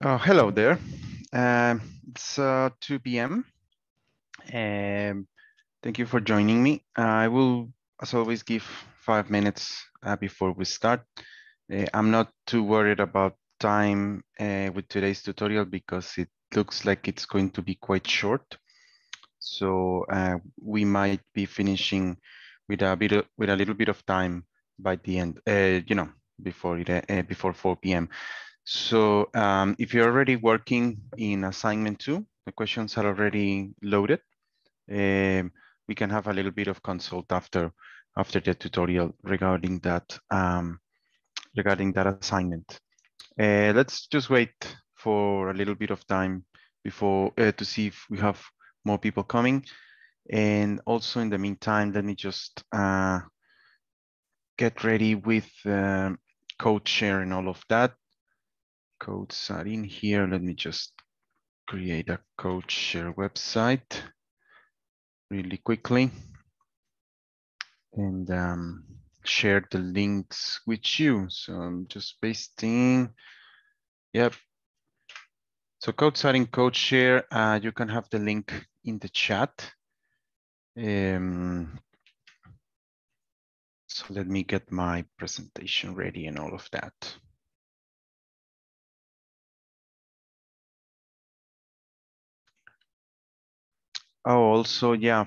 Hello there. It's 2 p.m. Thank you for joining me. I will, as always, give 5 minutes before we start. I'm not too worried about time with today's tutorial because it looks like it's going to be quite short. So we might be finishing with a little bit of time by the end. Before 4 p.m. So if you're already working in assignment 2, the questions are already loaded. We can have a little bit of consult after the tutorial regarding that assignment. Let's just wait for a little bit of time before to see if we have more people coming. And also in the meantime, let me just get ready with code share and all of that. Codes are in here. Let me just create a code share website really quickly and share the links with you. So I'm just pasting. Yep. So codes are in code share. You can have the link in the chat. So let me get my presentation ready and all of that. Oh, also, yeah,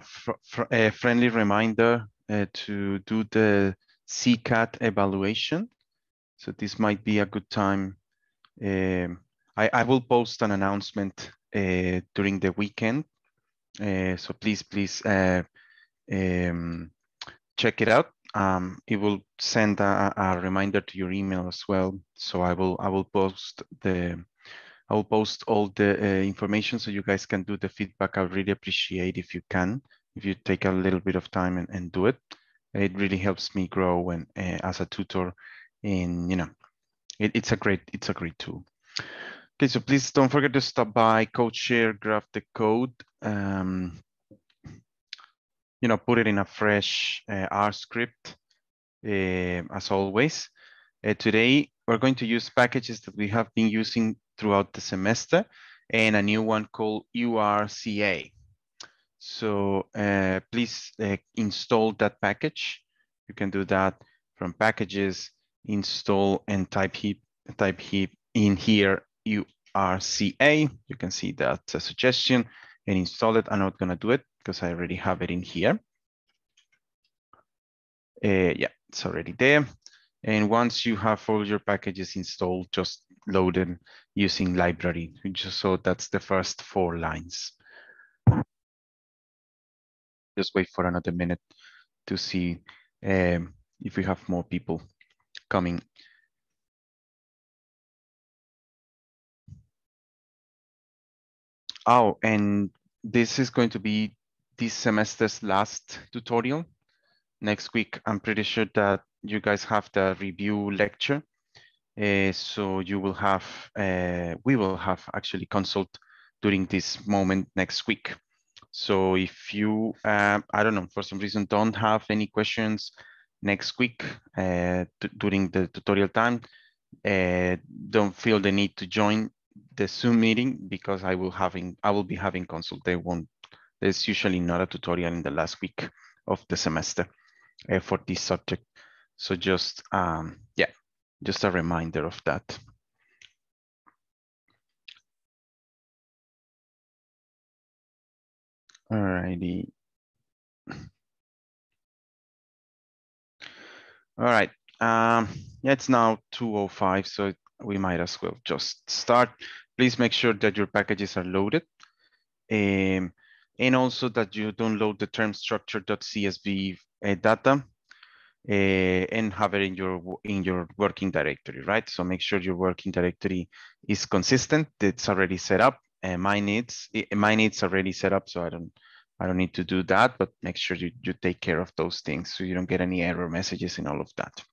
a friendly reminder to do the CCAT evaluation. So this might be a good time. I will post an announcement during the weekend. So please check it out. It will send a reminder to your email as well. So I will post all the information so you guys can do the feedback. I would really appreciate if you take a little bit of time and do it. It really helps me grow and as a tutor, and it's a great tool. Okay, so please don't forget to stop by CodeShare, grab the code, put it in a fresh R script as always. Today, we're going to use packages that we have been using throughout the semester and a new one called URCA. So please install that package. You can do that from packages, install, and type in here URCA. You can see that's a suggestion and install it. I'm not gonna do it because I already have it in here. Yeah, it's already there. And once you have all your packages installed, just load them using library. So that's the first 4 lines. Just wait for another minute to see if we have more people coming. Oh, and this is going to be this semester's last tutorial. Next week, I'm pretty sure that you guys have the review lecture. So you will have, we will have actually consult during this moment next week. So if you, I don't know, for some reason don't have any questions next week during the tutorial time, don't feel the need to join the Zoom meeting because I will be having consult. There's usually not a tutorial in the last week of the semester for this subject. So just, yeah, just a reminder of that. Alrighty. All right. Yeah, it's now 2:05, so we might as well just start. Please make sure that your packages are loaded. And also that you download the term structure.csv data and have it in your working directory, right? So make sure your working directory is consistent. It's already set up. Mine is already set up, so I don't need to do that, but make sure you take care of those things so you don't get any error messages and all of that.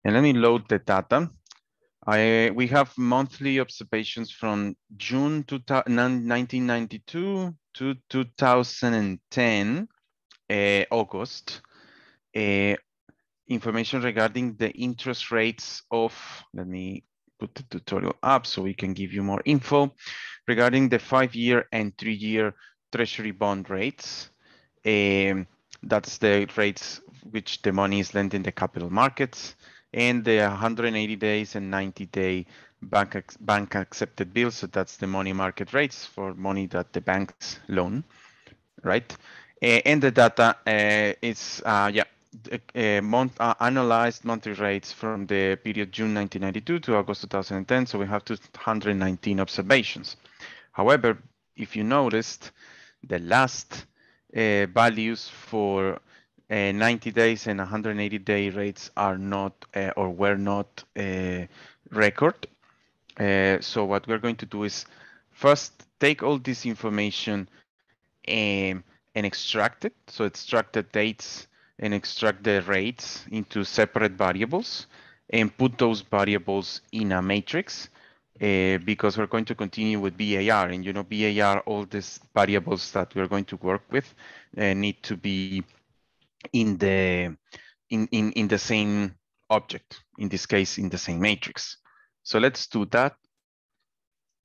And let me load the data. We have monthly observations from June 1992 to 2010, August. Information regarding the interest rates of, let me put the tutorial up so we can give you more info regarding the 5-year and 3-year treasury bond rates. That's the rates which the money is lent in the capital markets, and the 180 days and 90-day bank accepted bills. So that's the money market rates for money that the banks loan, right? And the data is analyzed monthly rates from the period June 1992 to August 2010. So we have 219 observations. However, if you noticed, the last values for 90 days and 180-day rates are not or were not record. So what we're going to do is first take all this information and extract it. So extract the dates and extract the rates into separate variables and put those variables in a matrix because we're going to continue with VAR. And you know, VAR, all these variables that we're going to work with need to be in the same object, in this case, in the same matrix. So let's do that.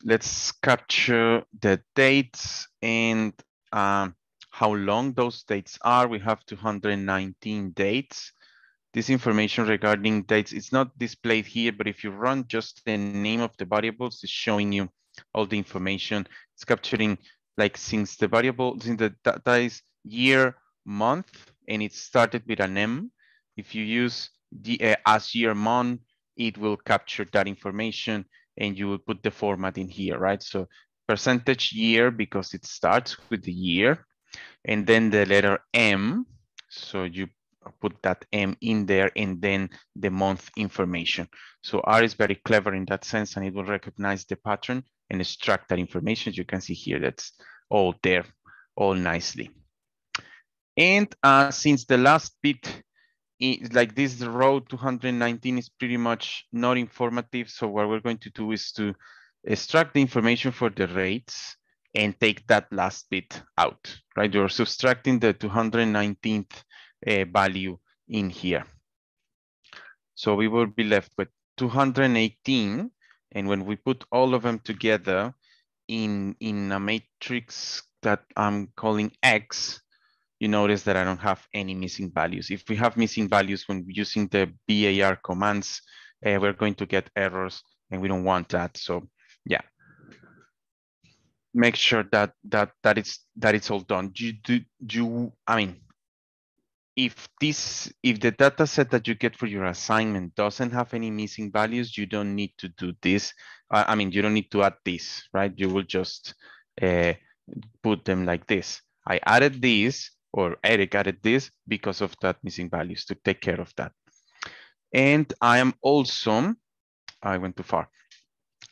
Let's capture the dates and how long those dates are. We have 219 dates. This information regarding dates, it's not displayed here, but if you run just the name of the variables, it's showing you all the information. It's capturing like since the variable, since the data is year, month, and it started with an M. If you use the as year, month, it will capture that information and you will put the format in here, right? So percentage year, because it starts with the year, and then the letter M. So you put that M in there and then the month information. So R is very clever in that sense, and it will recognize the pattern and extract that information. You can see here that's all there, all nicely. And since the last bit, like this row 219 is pretty much not informative. So what we're going to do is to extract the information for the rates and take that last bit out, right? You're subtracting the 219th value in here. So we will be left with 218. And when we put all of them together in a matrix that I'm calling X, you notice that I don't have any missing values. If we have missing values when using the VAR commands, we're going to get errors and we don't want that. So yeah, make sure that it's all done. I mean, if the data set that you get for your assignment doesn't have any missing values, you don't need to do this. I mean, you don't need to add this, right? You will just put them like this. I added this, or Eric added this because of that missing values to take care of that. And I am also, I went too far.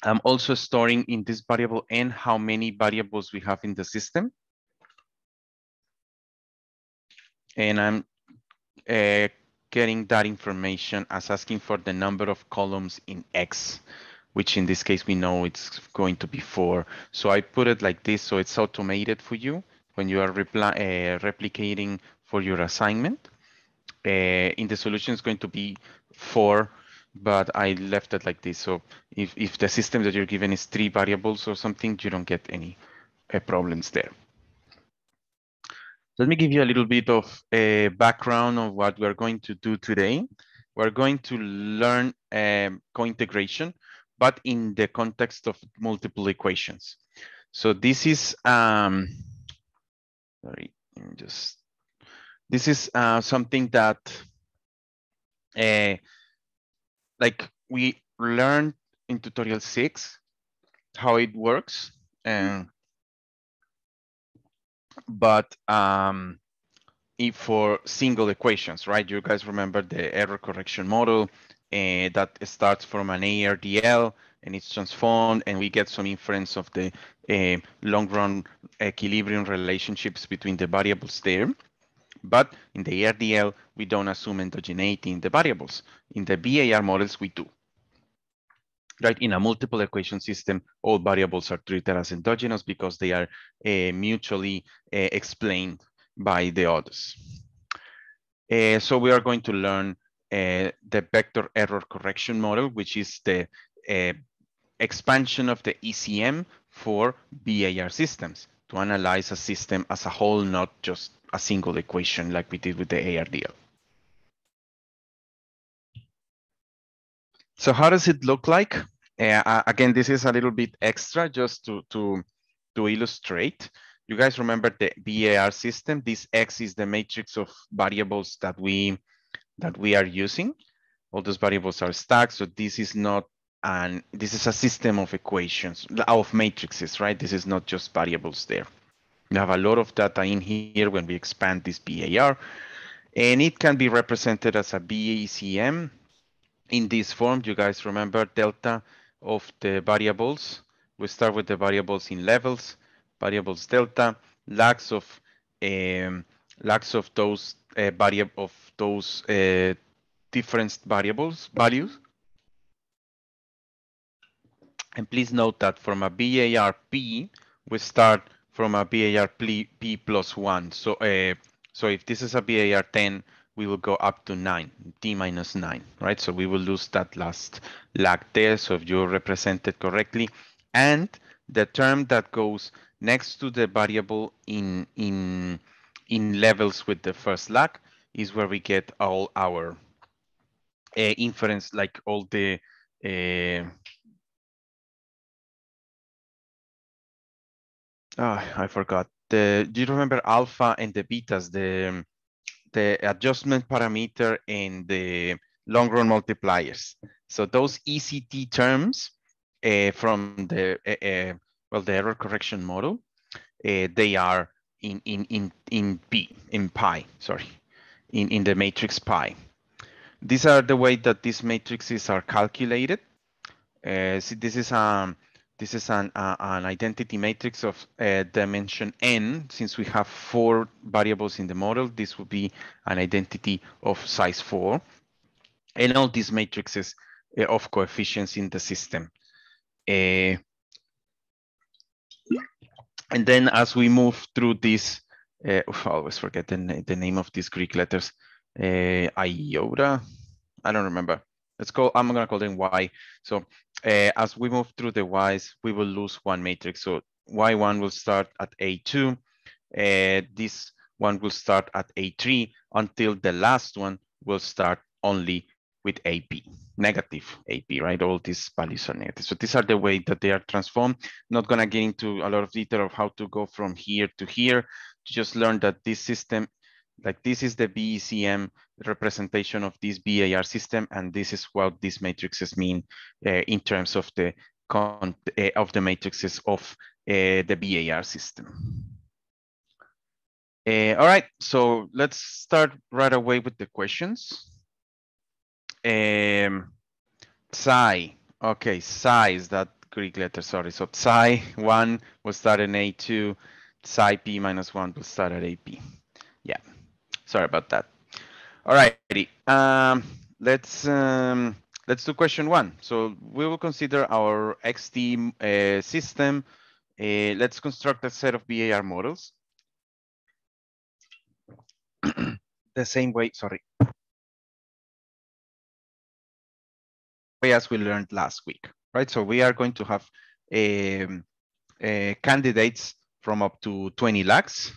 I'm also storing in this variable n how many variables we have in the system. And I'm getting that information as asking for the number of columns in X, which in this case, we know it's going to be 4. So I put it like this, so it's automated for you when you are replicating for your assignment. In the solution, it's going to be 4, but I left it like this. So if the system that you're given is 3 variables or something, you don't get any problems there. Let me give you a little bit of a background of what we're going to do today. We're going to learn cointegration, but in the context of multiple equations. So this is, this is something that like we learned in tutorial 6, how it works. But if for single equations, right? You guys remember the error correction model that starts from an ARDL and it's transformed, and we get some inference of the long run equilibrium relationships between the variables there. But in the ARDL, we don't assume endogeneity in the variables. In the VAR models, we do. Right, in a multiple equation system, all variables are treated as endogenous because they are mutually explained by the others. So we are going to learn the vector error correction model, which is the expansion of the ECM for VAR systems to analyze a system as a whole, not just a single equation like we did with the ARDL. So how does it look like? Again, this is a little bit extra just to illustrate. You guys remember the VAR system? This X is the matrix of variables that we are using. All those variables are stacked, so this is not this is a system of equations, of matrices, right? This is not just variables there. We have a lot of data in here when we expand this VAR, and it can be represented as a VECM in this form. You guys remember delta of the variables. We start with the variables in levels, variables delta, lags of those different variables values. And please note that from a VAR P, we start from a VAR P plus 1. So, so if this is a VAR 10, we will go up to 9, T minus 9, right? So we will lose that last lag there. So if you represent it correctly. And the term that goes next to the variable in levels with the first lag is where we get all our inference, like all the I forgot. Do you remember alpha and the betas, the adjustment parameter and the long run multipliers? So those ECT terms from the the error correction model, they are in pi, sorry, in the matrix pi. These are the way that these matrices are calculated. See, this is an identity matrix of dimension n. Since we have 4 variables in the model, this would be an identity of size 4. And all these matrices of coefficients in the system. And then as we move through this, I always forget the name of these Greek letters. Iota, I don't remember. I'm gonna call them Y. So as we move through the Ys, we will lose one matrix. So Y1 will start at A2. This one will start at A3 until the last one will start only with AP, negative AP, right? All these values are negative. So these are the way that they are transformed. Not gonna get into a lot of detail of how to go from here to here. Just learn that this system, like this is the VECM representation of this VAR system, and this is what these matrices mean in terms of the matrices of the VAR system. All right, so let's start right away with the questions. Psi, okay, psi is that Greek letter, sorry. So psi 1 will start in A2, psi p minus 1 will start at AP. Yeah, sorry about that. All righty, let's do question 1. So we will consider our XT system. Let's construct a set of VAR models. The same way, sorry. As we learned last week, right? So we are going to have candidates from up to 20 lakhs.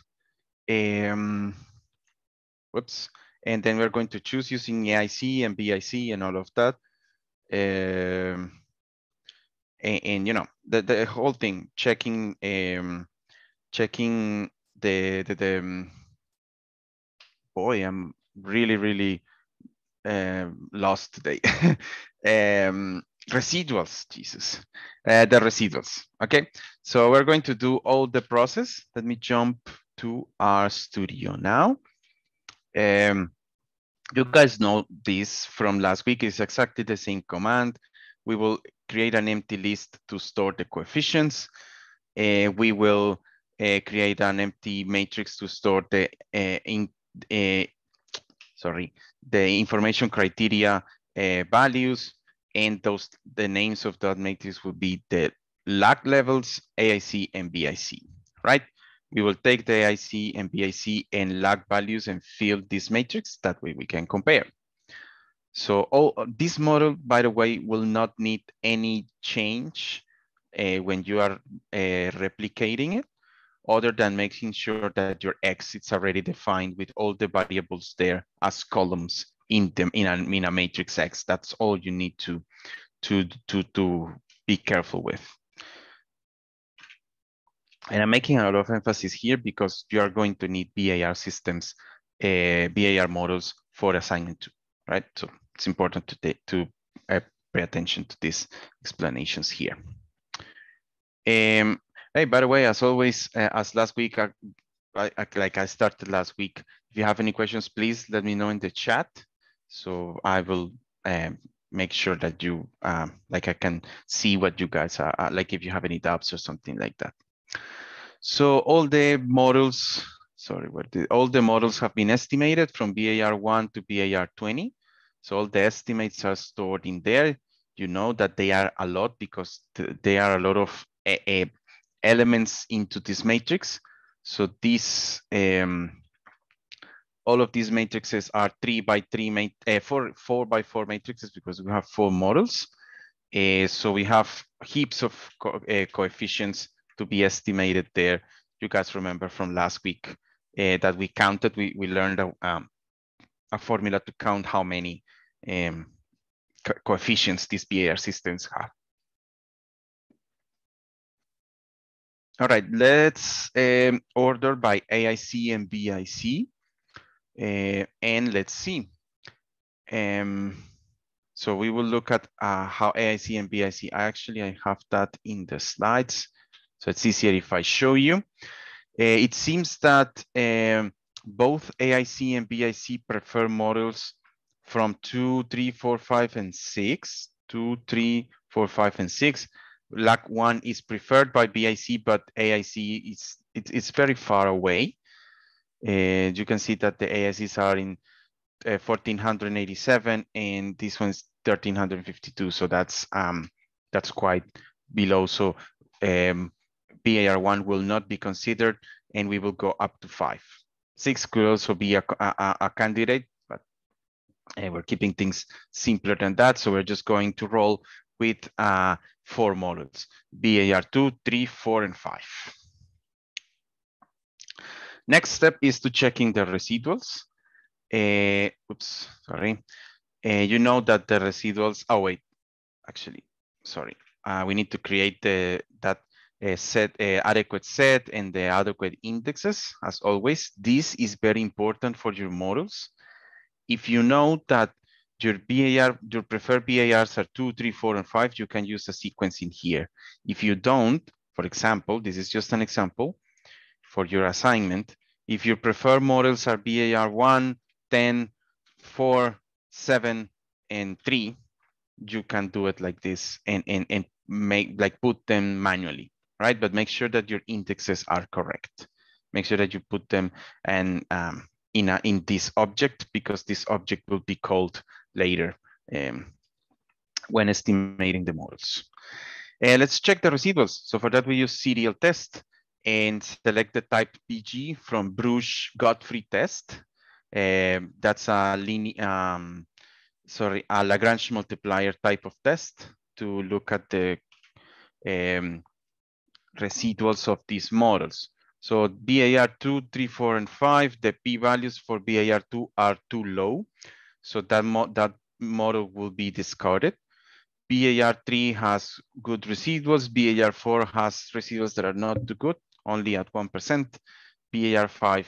Whoops. And then we're going to choose using AIC and BIC and all of that. And you know, the whole thing, checking checking the boy, I'm really lost today. Residuals, Jesus, the residuals. Okay, so we're going to do all the process. Let me jump to our studio now. You guys know this from last week. It's exactly the same command. We will create an empty list to store the coefficients. We will create an empty matrix to store the the information criteria values, and the names of that matrix will be the lag levels, AIC and BIC, right? We will take the AIC and BIC and lag values and fill this matrix. That way we can compare. So this model, by the way, will not need any change when you are replicating it, other than making sure that your exits already defined with all the variables there as columns in a matrix X. That's all you need to be careful with. And I'm making a lot of emphasis here because you are going to need VAR systems, VAR models for assignment 2, right? So it's important to pay attention to these explanations here. Hey, by the way, as always, as last week, like I started last week, if you have any questions, please let me know in the chat. So I will make sure that you, like I can see what you guys are, like if you have any doubts or something like that. So all the models, all the models have been estimated from VAR1 to VAR20. So all the estimates are stored in there. You know that they are a lot because they are a lot of elements into this matrix. So these, all of these matrices are 3x3, 4x4 matrices because we have 4 models. So we have heaps of coefficients to be estimated there. You guys remember from last week that we counted, we learned a formula to count how many coefficients these VAR systems have. All right, let's order by AIC and BIC, and let's see. So we will look at how AIC and BIC, I have that in the slides. So it's easier if I show you. It seems that both AIC and BIC prefer models from 2, 3, 4, 5, and 6. 2, 3, 4, 5, and 6. LAC 1 is preferred by BIC, but AIC it's very far away. You can see that the AICs are in 1487 and this one's 1352. So that's quite below. So VAR1 will not be considered and we will go up to 5. 6 could also be a candidate, but we're keeping things simpler than that. So we're just going to roll with 4 models, VAR2, 3, 4, and 5. Next step is to checking the residuals. Oops, sorry. You know that the residuals, oh wait, actually, sorry. We need to create that adequate set and the adequate indexes as always. This is very important for your models. If you know that your preferred VARs are 2, 3, 4, and 5, you can use a sequence in here. If you don't, for example, this is just an example for your assignment. If your preferred models are VAR1, 10, 4, 7, and 3, you can do it like this and put them manually, right? But make sure that your indexes are correct. Make sure that you put them in this object because this object will be called later when estimating the models. Let's check the residuals. So for that we use serial test and select the type PG from Bruges Godfrey test. That's a Lagrange multiplier type of test to look at the residuals of these models. So VAR2, 3, 4, and 5, the p-values for VAR2 are too low. So that model will be discarded. VAR3 has good residuals. VAR4 has residuals that are not too good, only at 1%. VAR5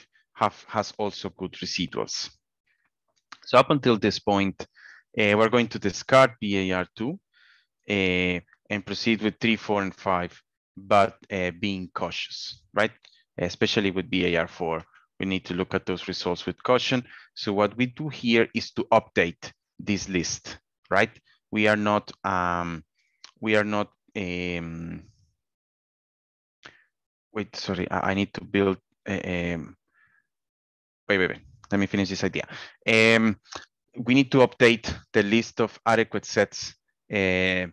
has also good residuals. So up until this point, we're going to discard VAR2 and proceed with 3, 4, and 5, but being cautious, right? Especially with VAR4, we need to look at those results with caution. So what we do here is to update this list, right? We are not, wait, sorry, I need to build, wait, let me finish this idea. We need to update the list of adequate sets and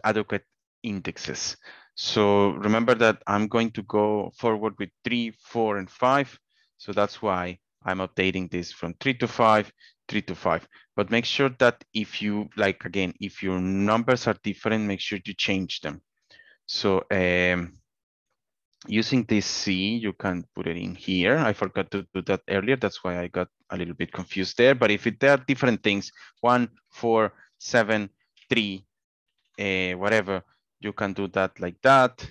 adequate indexes. So remember that I'm going to go forward with 3, 4, and 5. So that's why I'm updating this from 3 to 5. 3 to 5. But make sure that if you, like, again, if your numbers are different, make sure you change them. So using this C, you can put it in here. I forgot to do that earlier. That's why I got a little bit confused there. But if there are different things, 1, 4, 7, 3, whatever, you can do that like that.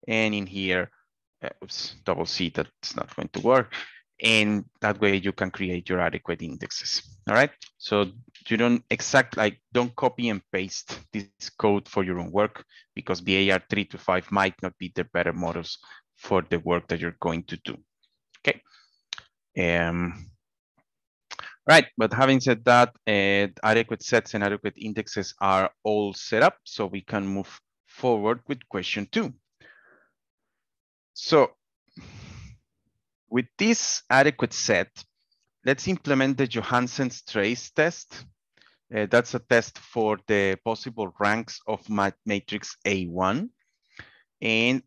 And in here, oops, double C, that's not going to work. And that way you can create your adequate indexes. All right. So you don't don't copy and paste this code for your own work, because VAR 3 to 5 might not be the better models for the work that you're going to do. Okay. Right, but having said that, adequate sets and adequate indexes are all set up, so we can move forward with question 2. So with this adequate set, let's implement the Johansen's trace test. That's a test for the possible ranks of matrix A1. And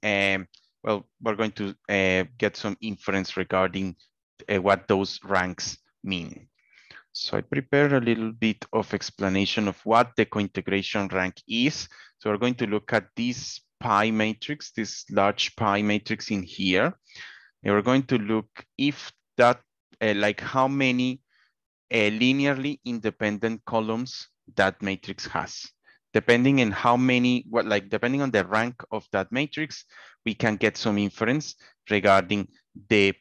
well, we're going to get some inference regarding what those ranks mean. So I prepared a little bit of explanation of what the cointegration rank is. So we're going to look at this pi matrix, this large pi matrix in here. And we're going to look if that, like how many linearly independent columns that matrix has. Depending on how many, depending on the rank of that matrix, we can get some inference regarding the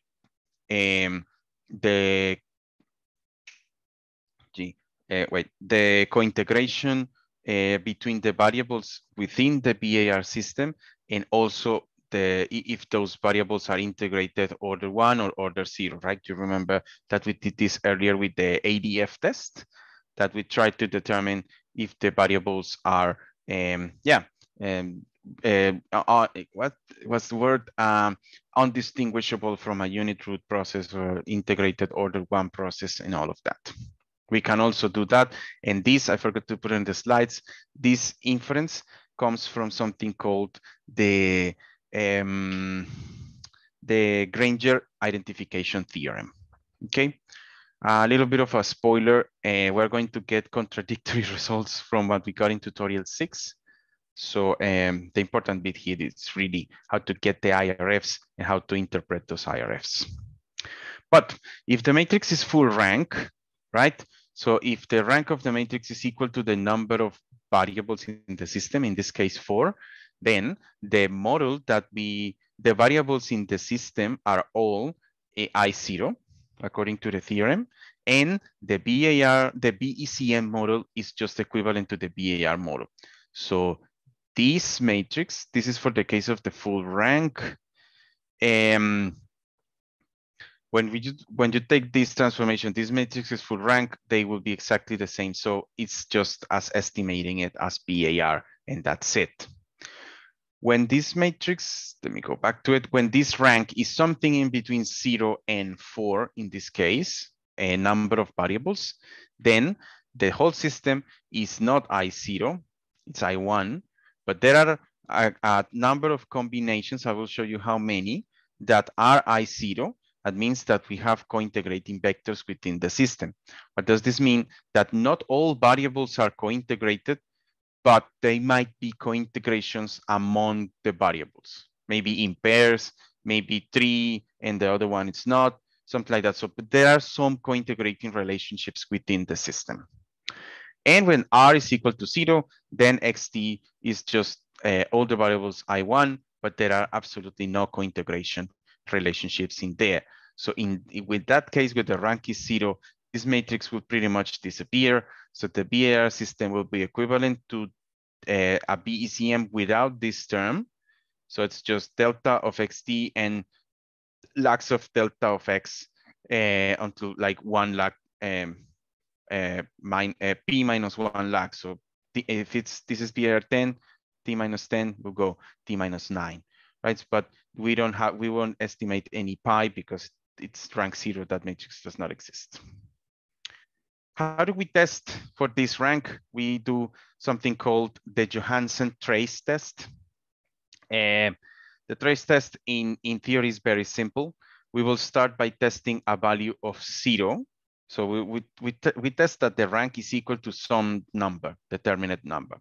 cointegration between the variables within the VAR system, and also if those variables are integrated order 1 or order 0, right? You remember that we did this earlier with the ADF test, that we tried to determine if the variables are, what was the word? Undistinguishable from a unit root process or integrated order 1 process and all of that. We can also do that. And this, I forgot to put in the slides, this inference comes from something called the Granger identification theorem, okay? A little bit of a spoiler, we're going to get contradictory results from what we got in tutorial 6. So the important bit here is really how to get the IRFs and how to interpret those IRFs. But if the matrix is full rank, right? So if the rank of the matrix is equal to the number of variables in the system, in this case 4, then the model that the variables in the system are all I0, according to the theorem, and the VECM model is just equivalent to the VAR model. So this matrix, this is for the case of the full rank. When you take this transformation, this matrix is full rank, they will be exactly the same. So it's just as estimating it as VAR, and that's it. When this matrix, let me go back to it. When this rank is something in between 0 and 4, in this case, a number of variables, then the whole system is not I0, it's I1, but there are a number of combinations, I will show you how many, that are I0. That means that we have cointegrating vectors within the system. What does this mean? That not all variables are cointegrated, but they might be cointegrations among the variables. Maybe in pairs, maybe 3, and the other one is not, something like that. So but there are some cointegrating relationships within the system. And when R is equal to 0, then XT is just all the variables I1, but there are absolutely no cointegration relationships in there. So with that case, with the rank is 0, this matrix will pretty much disappear. So the VAR system will be equivalent to a VECM without this term. So it's just delta of XT and lags of delta of X until like 1 lag, P minus 1 lag. So if this is VAR 10, T minus 10 will go T minus 9, right? But we won't estimate any pi because it's rank 0, that matrix does not exist. How do we test for this rank? We do something called the Johansen trace test. The trace test in theory is very simple. We will start by testing a value of 0. So we test that the rank is equal to some number, determinate number.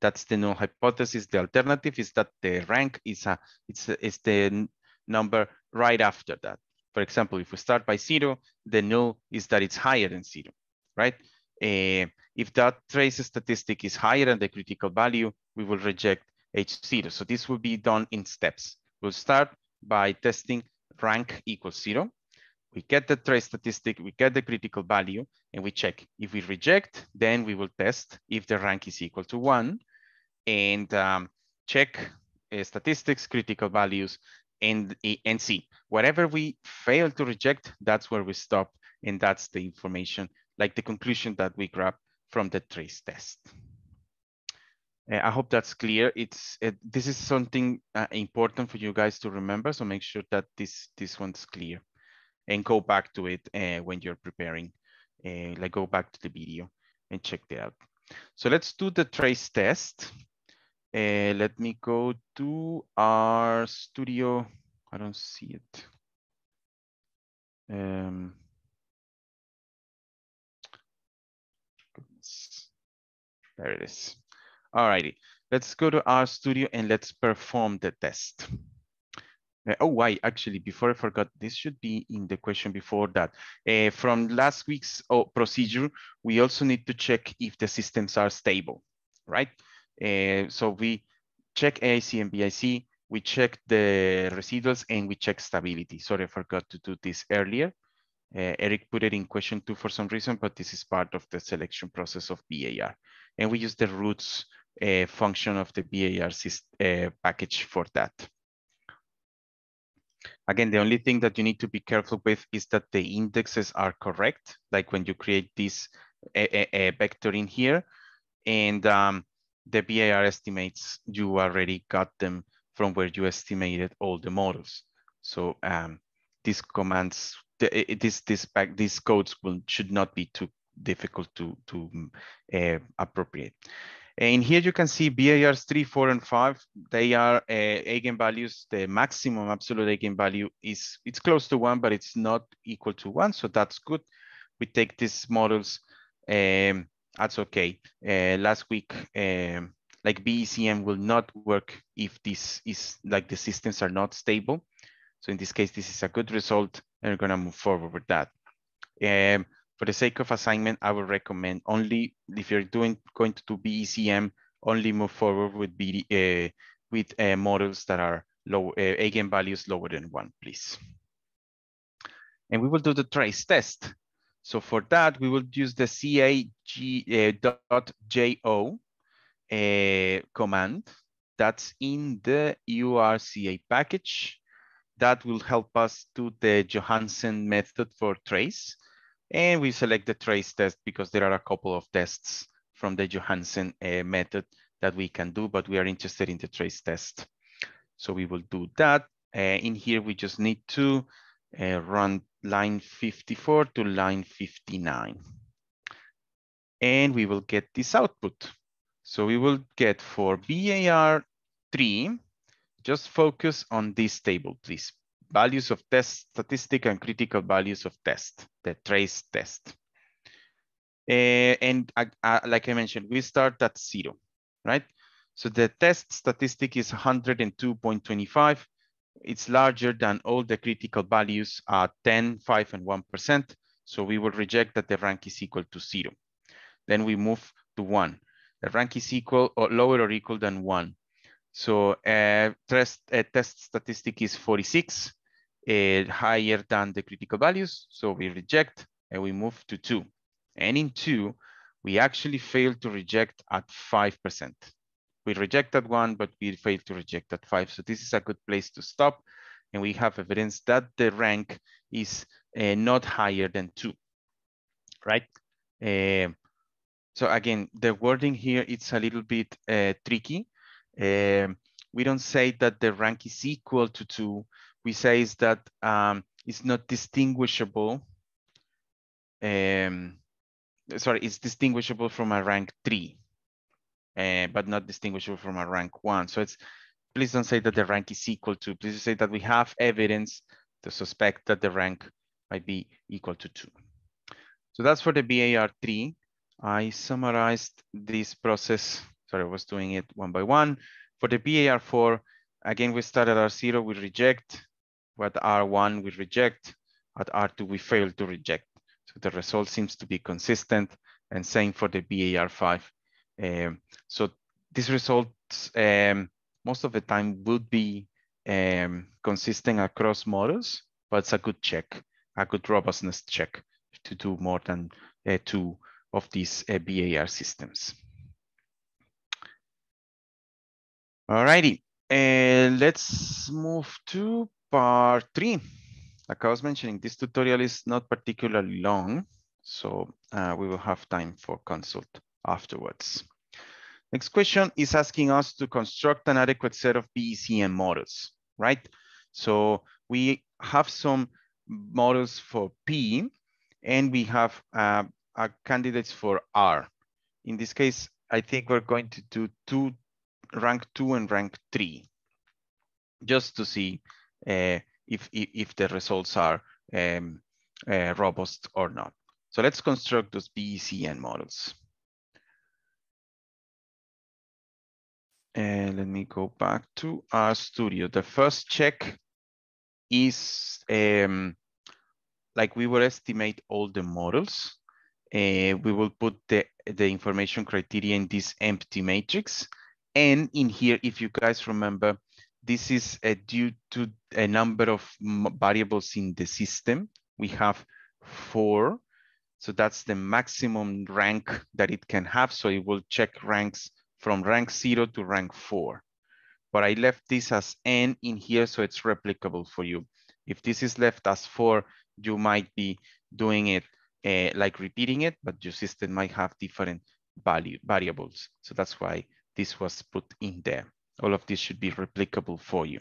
That's the null hypothesis. The alternative is that the rank is the number right after that. For example, if we start by 0, the null is that it's higher than 0, right? If that trace statistic is higher than the critical value, we will reject H0. So this will be done in steps. We'll start by testing rank equals 0. We get the trace statistic, we get the critical value, and we check. If we reject, then we will test if the rank is equal to 1 and check statistics, critical values, and see. Whatever we fail to reject, that's where we stop, and that's the information, like the conclusion that we grab from the trace test. I hope that's clear. This is something important for you guys to remember, so make sure that this one's clear. And go back to it when you're preparing, like go back to the video and check it out. So let's do the trace test. Let me go to our studio. I don't see it. Goodness. There it is. All righty, let's go to our studio and let's perform the test. Actually, before I forgot, this should be in the question before that. From last week's procedure, we also need to check if the systems are stable, right? So we check AIC and BIC, we check the residuals, and we check stability. Sorry, I forgot to do this earlier. Eric put it in question 2 for some reason, but this is part of the selection process of VAR. And we use the roots function of the VAR package for that. Again, the only thing that you need to be careful with is that the indexes are correct, like when you create this vector in here, and the VAR estimates, you already got them from where you estimated all the models. So these commands, these codes should not be too difficult to appropriate. And here you can see VARs 3, 4, and 5. They are eigenvalues. The maximum absolute eigenvalue it's close to 1, but it's not equal to 1. So that's good. We take these models. That's okay. Last week, like VECM will not work if this is like the systems are not stable. So in this case, this is a good result, and we're gonna move forward with that. For the sake of assignment, I would recommend only if you're going to do VECM, only move forward with models that are low eigenvalues lower than 1, please. And we will do the trace test. So for that, we will use the CAG.jo command that's in the URCA package. That will help us do the Johansen method for trace. And we select the trace test because there are a couple of tests from the Johansen method that we can do, but we are interested in the trace test. So we will do that. In here, we just need to run line 54 to line 59. And we will get this output. So we will get for VAR3, just focus on this table, please. Values of test, statistic, and critical values of test, the trace test. And like I mentioned, we start at 0, right? So the test statistic is 102.25. It's larger than all the critical values at 10, 5, and 1%. So we will reject that the rank is equal to 0. Then we move to 1. The rank is equal or lower or equal than 1. So test statistic is 46, higher than the critical values. So we reject and we move to 2. And in 2, we actually fail to reject at 5%. We reject at 1, but we fail to reject at 5. So this is a good place to stop. And we have evidence that the rank is not higher than 2, right? So again, the wording here, it's a little bit tricky. We don't say that the rank is equal to 2. We say is that it's not distinguishable. Sorry, it's distinguishable from a rank 3, but not distinguishable from a rank 1. So please don't say that the rank is equal to. Please say that we have evidence to suspect that the rank might be equal to 2. So that's for the VAR3. I summarized this process. Sorry, I was doing it one by one. For the VAR4, again, we start at R0, we reject. At R1, we reject. At R2, we fail to reject. So the result seems to be consistent, and same for the VAR5. So these results most of the time would be consistent across models, but it's a good check, a good robustness check to do more than 2 of these VAR systems. Alrighty, let's move to part 3. Like I was mentioning, this tutorial is not particularly long, so we will have time for consult afterwards. Next question is asking us to construct an adequate set of VECM models, right? So we have some models for P, and we have candidates for R. In this case, I think we're going to do rank 2 and rank 3, just to see if the results are robust or not. So let's construct those VECM models. And let me go back to RStudio. The first check is like we will estimate all the models. We will put the information criteria in this empty matrix. And in here, if you guys remember, this is due to a number of variables in the system. We have 4. So that's the maximum rank that it can have. So it will check ranks from rank 0 to rank 4. But I left this as N in here, so it's replicable for you. If this is left as 4, you might be doing it like repeating it, but your system might have different variables. So that's why this was put in there. All of this should be replicable for you.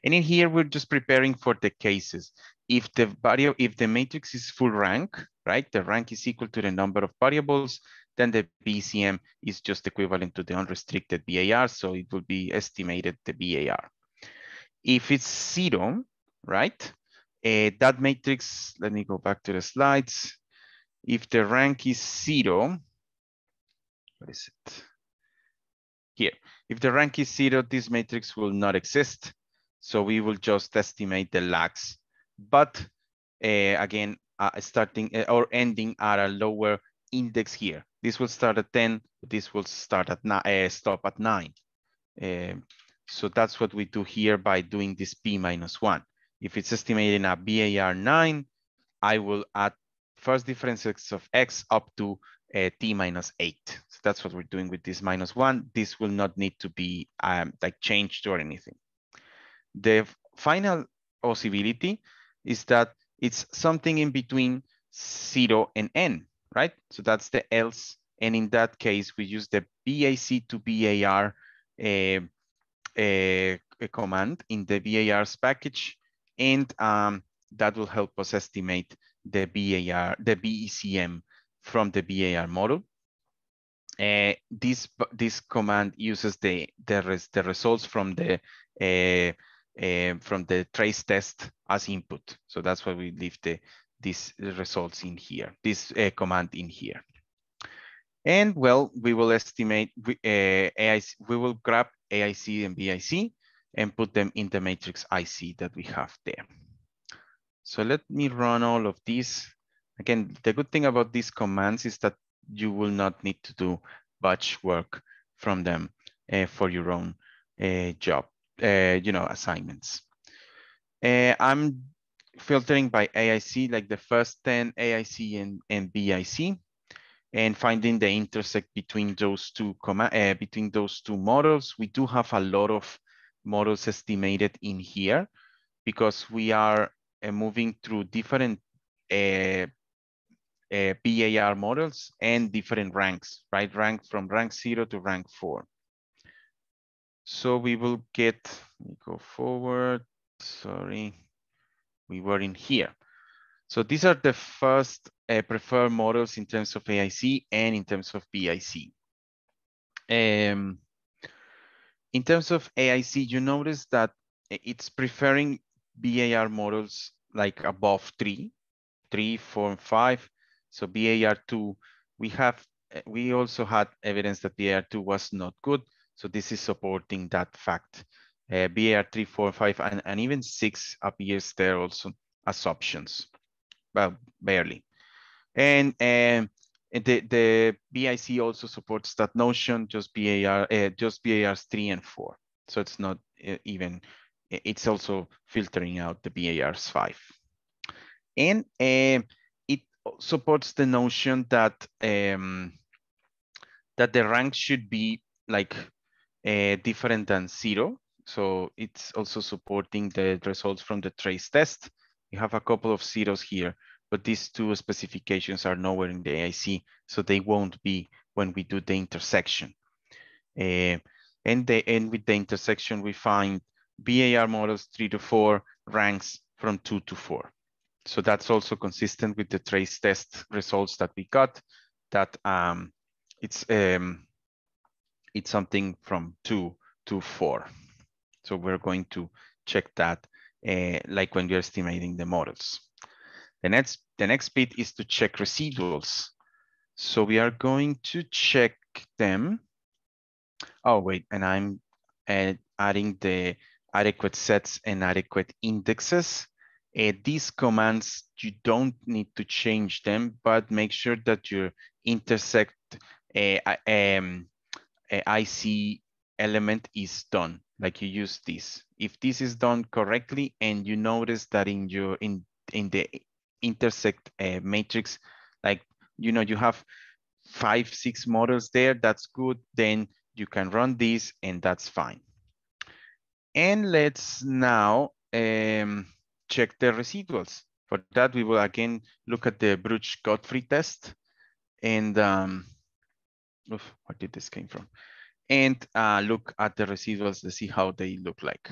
And in here, we're just preparing for the cases. If the matrix is full rank, right? The rank is equal to the number of variables, then the VECM is just equivalent to the unrestricted VAR, so it will be estimated the VAR. If it's 0, right? That matrix, let me go back to the slides. If the rank is 0, what is it? Here, if the rank is 0, this matrix will not exist. So we will just estimate the lags. But again, starting or ending at a lower index here. This will start at 10, this will start at stop at 9. So that's what we do here by doing this P-1. If it's estimating a VAR 9, I will add first differences of X up to T-8. So that's what we're doing with this -1. This will not need to be like changed or anything. The final possibility is that it's something in between 0 and N, right? So that's the else. And in that case, we use the BAC to VAR command in the VAR's package. And that will help us estimate the VECM from the VAR model. This command uses the results from the trace test as input. So that's why we leave these results in here, this command in here. And well, we will estimate AIC, we will grab AIC and BIC and put them in the matrix IC that we have there. So let me run all of these. Again, the good thing about these commands is that you will not need to do batch work from them for your own job, assignments. I'm filtering by AIC, like the first 10 AIC and BIC, and finding the intersect between those two models. We do have a lot of models estimated in here because we are moving through different VAR models and different ranks, right? From rank 0 to rank 4. So we will get, let me go forward. Sorry, we were in here. So these are the first preferred models in terms of AIC and in terms of BIC. In terms of AIC, you notice that it's preferring VAR models like above 3, 4, and 5. So VAR2, we also had evidence that VAR2 was not good. So this is supporting that fact. VAR3, 4, 5, and even 6 appears there also as options, well, barely. And the BIC also supports that notion, just VARs 3 and 4. So it's not even, it's also filtering out the VARs 5. And it supports the notion that that the rank should be like different than 0. So it's also supporting the results from the trace test. You have a couple of zeros here, but these two specifications are nowhere in the AIC, so they won't be when we do the intersection. And with the intersection, we find VAR models 3 to 4 ranks from 2 to 4. So that's also consistent with the trace test results that we got, that it's something from 2 to 4. So we're going to check that like when you're estimating the models. The next bit is to check residuals. So we are going to check them. Oh, wait, and I'm adding the adequate sets and adequate indexes. These commands, you don't need to change them, but make sure that your intersect IC element is done, like you use this. If this is done correctly and you notice that in the intersect matrix, like, you know, you have 5, 6 models there, that's good. Then you can run this and that's fine. And let's now check the residuals. For that, we will again look at the Bruch-Godfrey test. And where did this came from? And look at the residuals to see how they look like.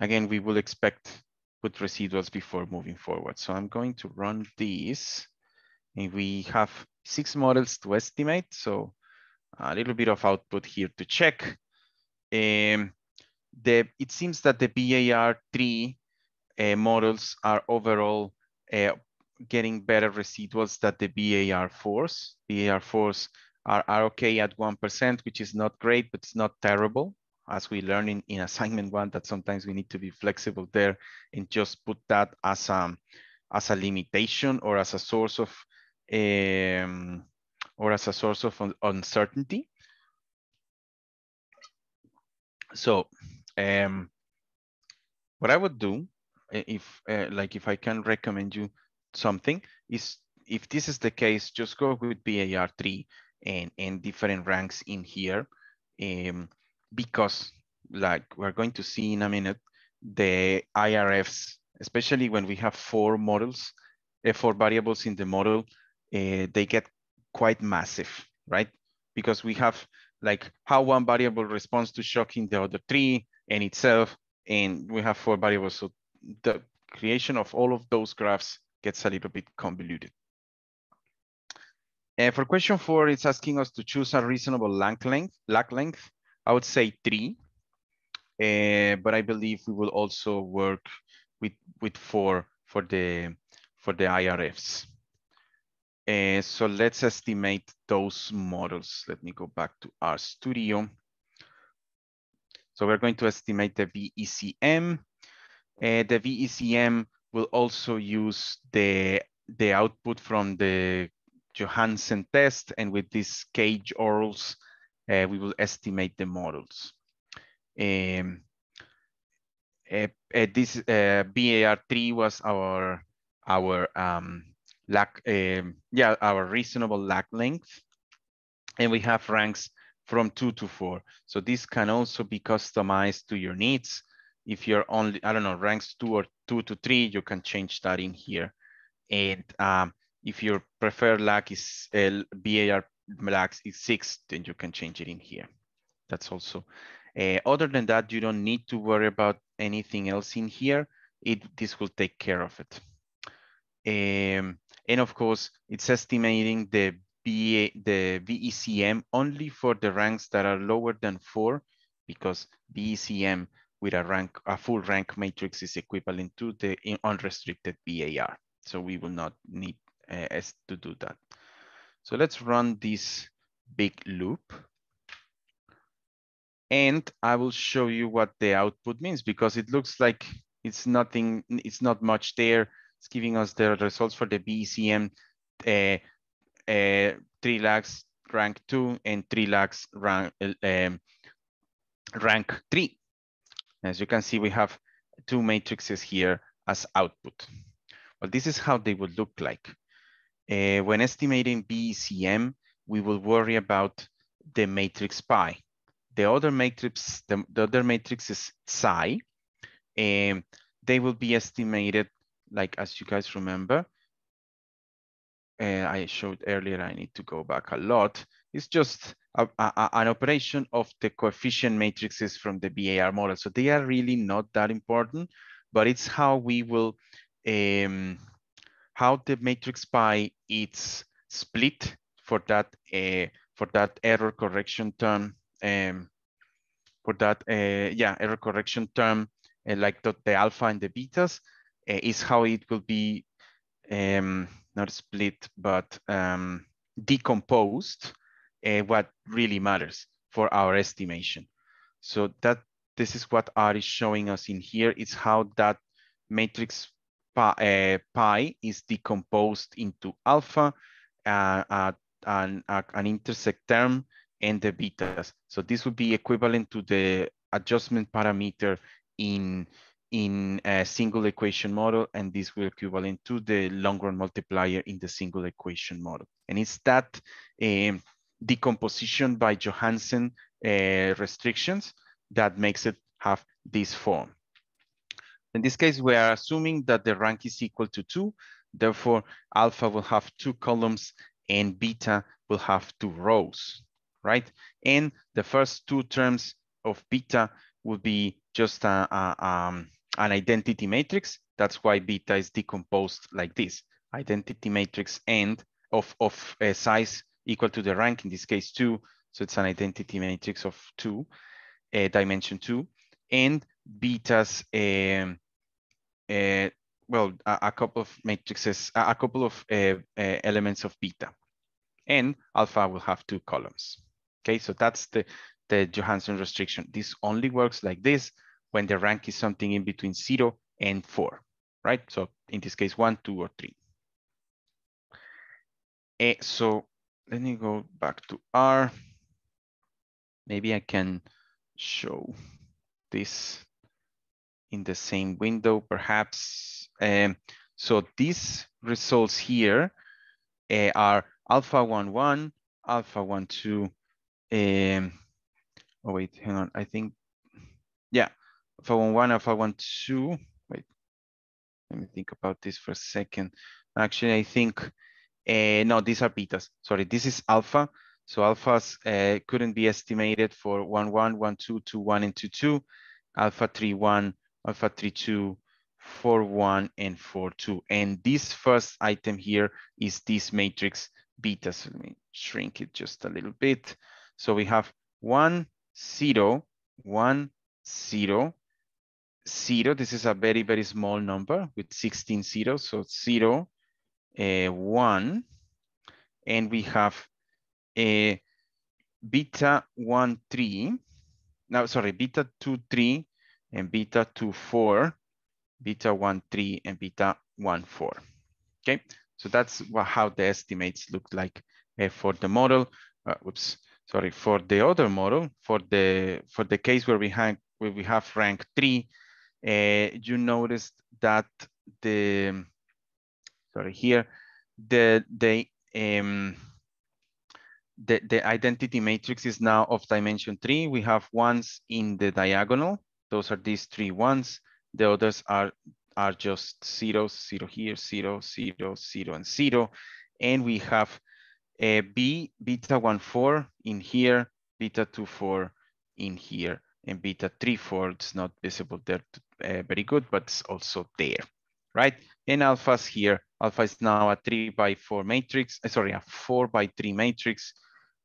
Again, we will expect good residuals before moving forward. So I'm going to run these. And we have 6 models to estimate. So a little bit of output here to check. It seems that the VAR3 models are overall getting better residuals than the VAR4s. VAR4s are okay at 1%, which is not great, but it's not terrible. As we learned in assignment 1, that sometimes we need to be flexible there and just put that as a limitation or as a source of uncertainty. So what I would do, if I can recommend you something, is if this is the case, just go with VAR3 and different ranks in here, because like we're going to see in a minute, the IRFs, especially when we have 4 models, 4 variables in the model, they get quite massive, right? Because we have like how one variable responds to shock in the other 3 and itself, and we have 4 variables. So the creation of all of those graphs gets a little bit convoluted. For question 4, it's asking us to choose a reasonable lag length. I would say 3, but I believe we will also work with 4 for the IRFs. So let's estimate those models. Let me go back to RStudio. So we're going to estimate the VECM. The VECM will also use the output from the Johansen test, and with these cage orals, we will estimate the models. This VAR3 was our our reasonable lag length, and we have ranks from 2 to 4. So this can also be customized to your needs. If you're only, I don't know, ranks 2 or 2 to 3, you can change that in here. And if your preferred lag is VAR lag is 6, then you can change it in here. That's also, other than that, you don't need to worry about anything else in here. This will take care of it. And of course, it's estimating the VECM only for the ranks that are lower than 4, because VECM with a full rank matrix is equivalent to the unrestricted VAR. So we will not need as to do that. So let's run this big loop. And I will show you what the output means, because it looks like it's nothing, it's not much there. It's giving us the results for the VECM, 3 lakhs rank 2 and 3 lakhs rank 3. As you can see, we have 2 matrices here as output. Well, this is how they would look like. When estimating VECM, we will worry about the matrix pi. The other matrix, the other matrix is psi, and they will be estimated, like, as you guys remember, I showed earlier, I need to go back a lot. It's just an operation of the coefficient matrices from the VAR model. So they are really not that important, but it's how we will, how the matrix pi is split for that error correction term, error correction term, like the alpha and the betas, is how it will be not split, but decomposed, what really matters for our estimation. So this is what R is showing us in here. It's how that matrix pi is decomposed into alpha, an intersect term, and the betas. So this would be equivalent to the adjustment parameter in a single equation model, and this will equivalent to the long run multiplier in the single equation model. And it's that decomposition by Johansen restrictions that makes it have this form. In this case, we are assuming that the rank is equal to 2. Therefore, alpha will have 2 columns and beta will have 2 rows, right? And the first 2 terms of beta will be just an identity matrix. That's why beta is decomposed like this. Identity matrix and of size equal to the rank, in this case 2. So it's an identity matrix of 2, dimension 2. And betas, well, a couple of matrices, a couple of elements of beta. And alpha will have 2 columns. Okay, so that's the Johansen restriction. This only works like this when the rank is something in between 0 and 4, right? So in this case, 1, 2, or 3. So let me go back to R. Maybe I can show this in the same window, perhaps. So these results here are alpha 1, 1, alpha 1, 2. Oh wait, hang on. I think, yeah, alpha 1, 1, alpha 1, 2. Wait, let me think about this for a second. Actually, I think, no, these are betas. Sorry, this is alpha. So alphas couldn't be estimated for 1, 1, 1, 2, 2, 1, and 2, 2. Alpha 3, 1, alpha 3, 2, 4, 1, and 4, 2. And this first item here is this matrix beta. So let me shrink it just a little bit. So we have 1, 0, 1, 0, 0. This is a very, very small number with 16 zeros. So 0, 1. And we have a beta 1, 3. No, sorry, beta 2, 3, and beta 2, 4, beta 1, 3, and beta 1, 4. Okay, so that's how the estimates look like for the model. Oops, sorry, for the other model, for the case where we have rank 3, you noticed that the identity matrix is now of dimension 3. We have ones in the diagonal. Those are these 3 ones. The others are just zeros, 0 here, 0, 0, 0, and 0. And we have a beta 1, 4 in here, beta 2, 4 in here, and beta 3, 4. It's not visible there very good, but it's also there, right? And alphas here. Alpha is now a 3 by 4 matrix. Sorry, a 4 by 3 matrix.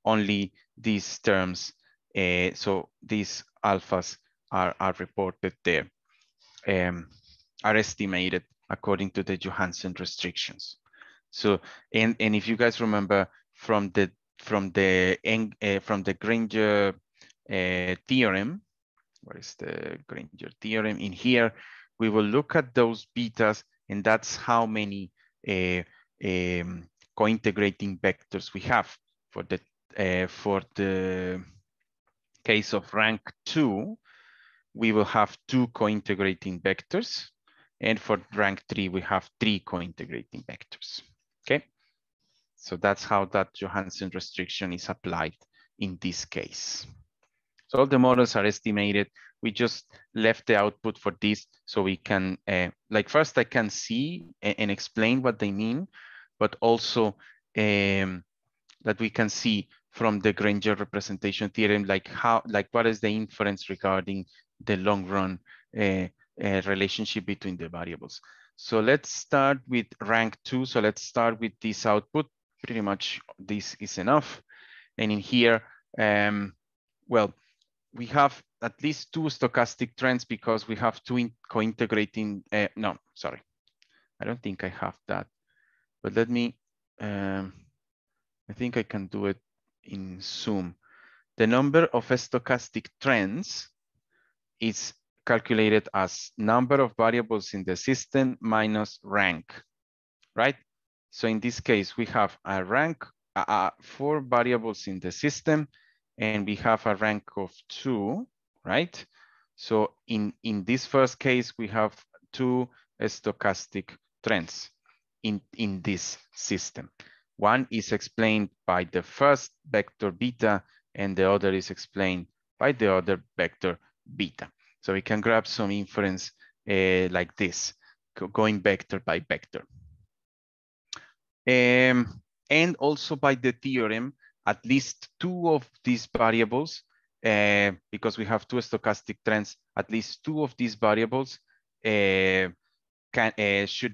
Only these terms. So these alphas are reported there, are estimated according to the Johansen restrictions. So, and if you guys remember from the Granger theorem, what is the Granger theorem in here? We will look at those betas, and that's how many cointegrating vectors we have for the case of rank 2. We will have 2 cointegrating vectors, and for rank 3 we have 3 cointegrating vectors. Okay, so that's how that Johansen restriction is applied in this case. So all the models are estimated. We just left the output for this so we can, like first I can see and explain what they mean, but also that we can see from the Granger representation theorem, like what is the inference regarding the long run relationship between the variables. So let's start with rank 2. So let's start with this output. Pretty much this is enough. And in here, well, we have at least 2 stochastic trends because we have 2 cointegrating, no, sorry. I don't think I have that, but let me, I think I can do it in Zoom. The number of stochastic trends is calculated as number of variables in the system minus rank, right? So in this case, we have a rank, 4 variables in the system, and we have a rank of 2, right? So in this first case, we have 2 stochastic trends in this system. One is explained by the first vector beta, and the other is explained by the other vector beta. So we can grab some inference like this, going vector by vector. And also by the theorem, at least 2 of these variables, because we have 2 stochastic trends, at least 2 of these variables should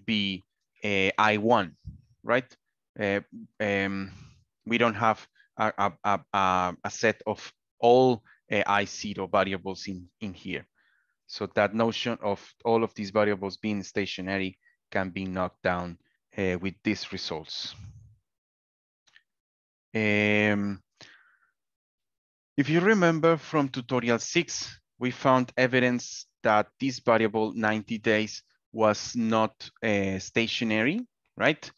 be I1, right? We don't have a set of all I0 variables in here. So that notion of all of these variables being stationary can be knocked down with these results. If you remember from tutorial 6, we found evidence that this variable 90 days was not stationary, right?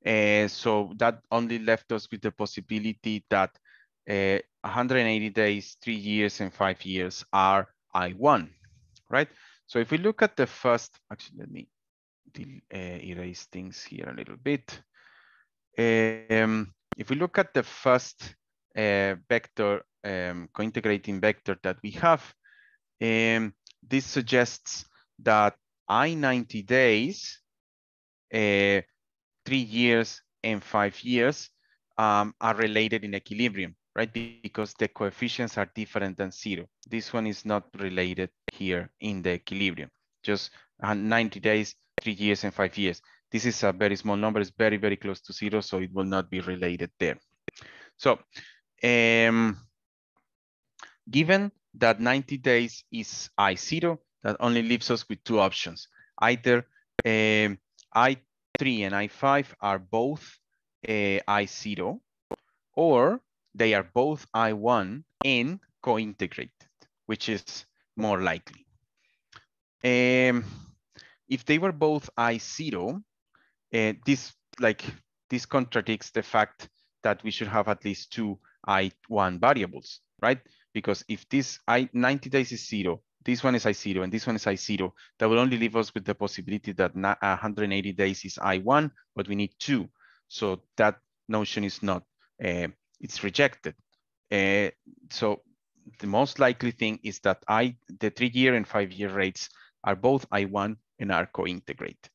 So that only left us with the possibility that 180 days, 3 years, and 5 years are I1, right? So if we look at the first, actually, let me erase things here a little bit. If we look at the first vector, cointegrating vector that we have, this suggests that I90 days, 3 years and 5 years are related in equilibrium, right? Because the coefficients are different than 0. This one is not related here in the equilibrium, just 90 days, 3 years and 5 years. This is a very small number, it's very, very close to 0, so it will not be related there. So given that 90 days is I0, that only leaves us with 2 options. Either I3 and I5 are both I0, or they are both I1 and co-integrated, which is more likely. If they were both I0, this contradicts the fact that we should have at least 2 I1 variables, right? Because if this 90 days is 0, this one is I0, and this one is I0, that will only leave us with the possibility that 180 days is I1, but we need 2. So that notion is not, it's rejected. So the most likely thing is that the 3-year and 5-year rates are both I1 and are co-integrated.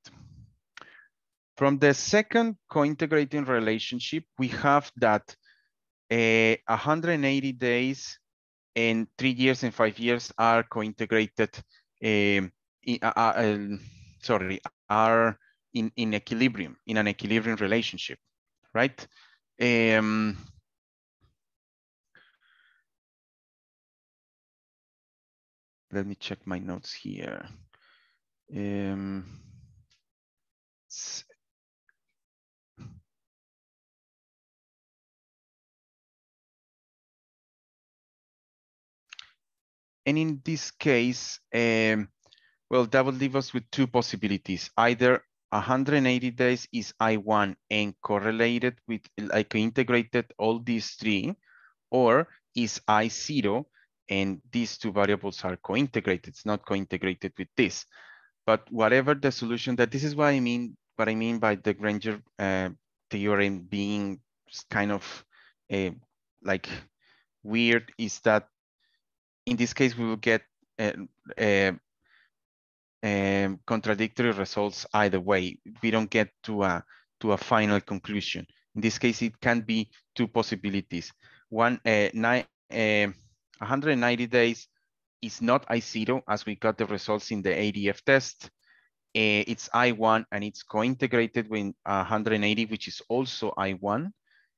From the second co-integrating relationship, we have that 180 days and 3 years and 5 years are co-integrated, are in equilibrium, in an equilibrium relationship, right? Let me check my notes here. And in this case, well, that would leave us with two possibilities. Either 180 days is I1 and correlated with, like, integrated all these three, or is I0 and these two variables are co-integrated. It's not co-integrated with this. But whatever the solution, that this is what I mean by the Granger theorem being kind of like weird, is that in this case we will get contradictory results either way. We don't get to a final conclusion. In this case, it can be two possibilities. 190 days is not I0, as we got the results in the ADF test. It's I1 and it's co-integrated with 180, which is also I1.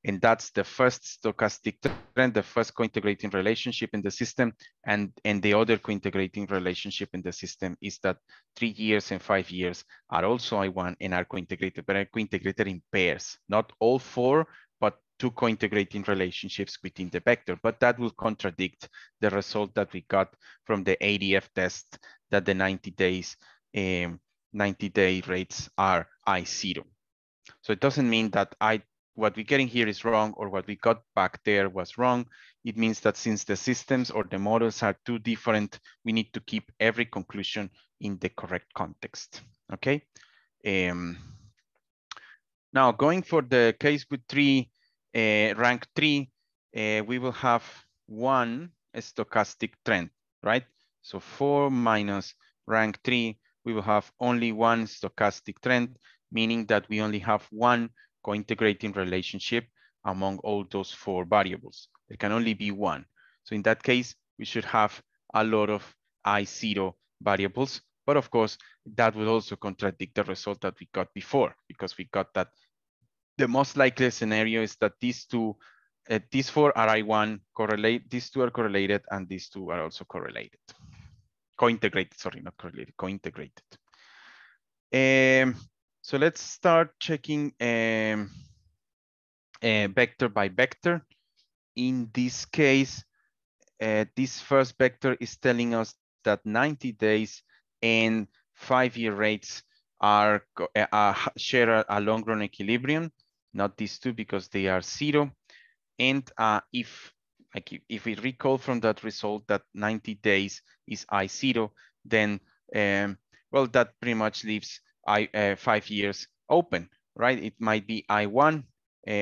And that's the first stochastic trend, the first co-integrating relationship in the system. And the other co-integrating relationship in the system is that 3 years and 5 years are also I1 and are co-integrated, but are co-integrated in pairs, not all four, but two co-integrating relationships within the vector. But that will contradict the result that we got from the ADF test, that the 90-day rates are I0. So it doesn't mean that what we're getting here is wrong, or what we got back there was wrong. It means that since the systems or the models are too different, we need to keep every conclusion in the correct context, okay? Now going for the case with rank 3, we will have one stochastic trend, right? So 4 minus rank 3, we will have only one stochastic trend, meaning that we only have one co-integrating relationship among all those 4 variables. There can only be one. So in that case, we should have a lot of I0 variables, but of course, that would also contradict the result that we got before, because we got that the most likely scenario is that these 4 are I1 correlate, these 2 are correlated, and these 2 are also correlated. Co-integrated, sorry, not correlated, co-integrated. So let's start checking vector by vector. In this case, this first vector is telling us that 90 days and 5-year rates are share a long run equilibrium, not these two because they are 0. And if we recall from that result that 90 days is I0, then well, that pretty much leaves 5 years open, right? It might be I1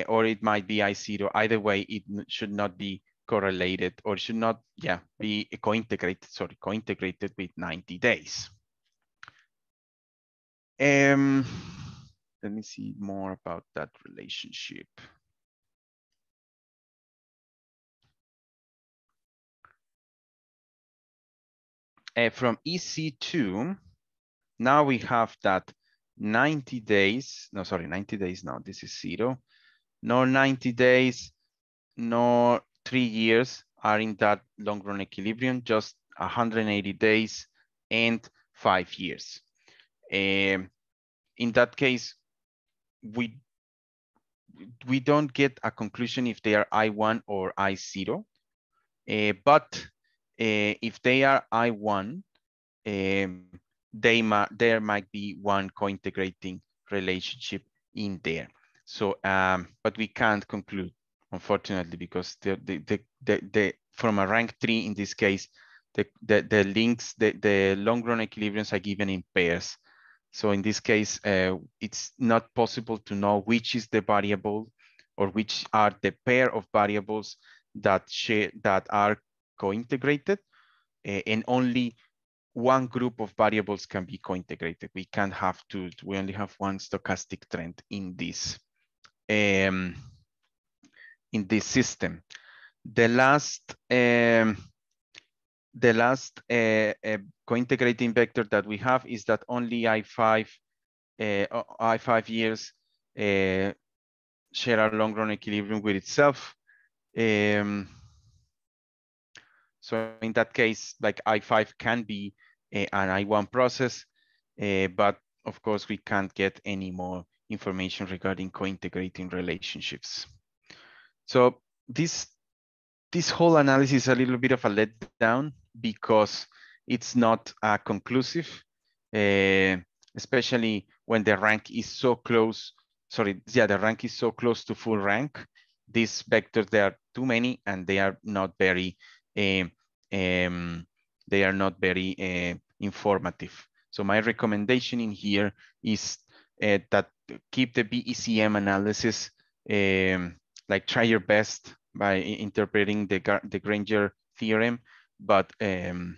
or it might be I0. Either way, it should not be correlated, or should not, be co-integrated with 90 days. Let me see more about that relationship. From EC2, now we have that 90 days, no, sorry, 90 days, no, this is 0. Nor 90 days, nor 3 years are in that long run equilibrium, just 180 days and 5 years. In that case, we don't get a conclusion if they are I1 or I0, but if they are I1, there might be one co-integrating relationship in there. So, but we can't conclude, unfortunately, because from a rank 3 in this case, the links, the long run equilibriums are given in pairs. So in this case, it's not possible to know which is the variable or which are the pair of variables that are co-integrated, and only one group of variables can be co-integrated. We can't have two. We only have one stochastic trend in this system. The last co-integrating vector that we have is that only I5 years share a long run equilibrium with itself. So in that case, like I5 can be an I1 process, but of course we can't get any more information regarding co-integrating relationships. So this whole analysis is a little bit of a letdown, because it's not conclusive, especially when the rank is so close. Sorry, yeah, the rank is so close to full rank. These vectors, there are too many, and they are not very informative. So my recommendation in here is that keep the VECM analysis, like try your best by interpreting the Granger theorem, but the